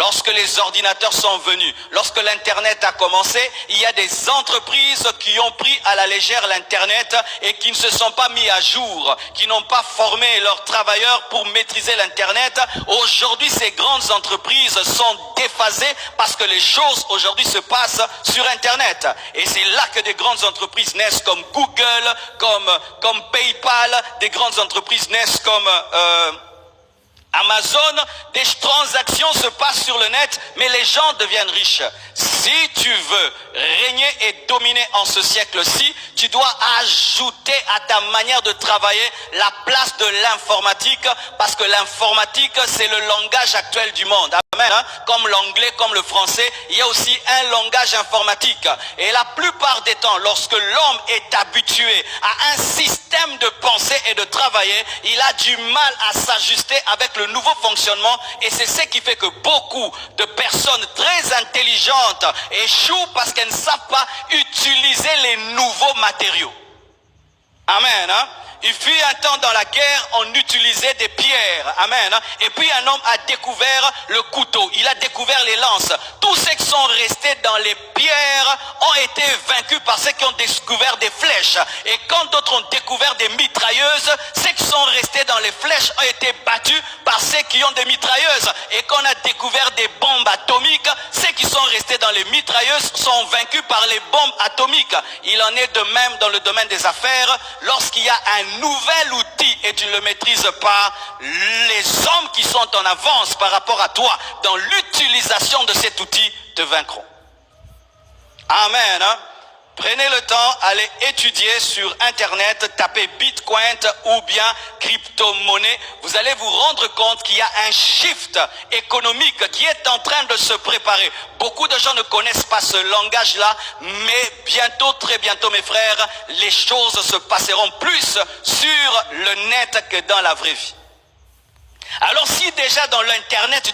Lorsque les ordinateurs sont venus, lorsque l'Internet a commencé, il y a des entreprises qui ont pris à la légère l'Internet et qui ne se sont pas mis à jour, qui n'ont pas formé leurs travailleurs pour maîtriser l'Internet. Aujourd'hui, ces grandes entreprises sont déphasées parce que les choses aujourd'hui se passent sur Internet. Et c'est là que des grandes entreprises naissent comme Google, comme PayPal, des grandes entreprises naissent comme Amazon. Des transactions se passent sur le net, mais les gens deviennent riches. Si tu veux régner et dominer en ce siècle-ci, tu dois ajouter à ta manière de travailler la place de l'informatique, parce que l'informatique, c'est le langage actuel du monde. Amen. Comme l'anglais, comme le français, il y a aussi un langage informatique. Et la plupart des temps, lorsque l'homme est habitué à un système de pensée et de travailler, il a du mal à s'ajuster avec le nouveau fonctionnement, et c'est ce qui fait que beaucoup de personnes très intelligentes échouent parce qu'elles ne savent pas utiliser les nouveaux matériaux. Amen. Il fut un temps dans la guerre, on utilisait des pierres. Amen. Et puis un homme a découvert le couteau. Il a découvert les lances. Tous ceux qui sont restés dans les pierres ont été vaincus par ceux qui ont découvert des flèches. Et quand d'autres ont découvert des mitrailleuses, ceux qui sont restés dans les flèches ont été battus par ceux qui ont des mitrailleuses. Et quand on a découvert des bombes atomiques, ceux qui sont restés dans les mitrailleuses sont vaincus par les bombes atomiques. Il en est de même dans le domaine des affaires. Lorsqu'il y a un nouvel outil et tu ne le maîtrises pas, les hommes qui sont en avance par rapport à toi dans l'utilisation de cet outil te vaincront. Amen. Prenez le temps, allez étudier sur Internet, tapez Bitcoin ou bien crypto-monnaie. Vous allez vous rendre compte qu'il y a un shift économique qui est en train de se préparer. Beaucoup de gens ne connaissent pas ce langage-là, mais bientôt, très bientôt, mes frères, les choses se passeront plus sur le net que dans la vraie vie. Alors si déjà dans l'Internet,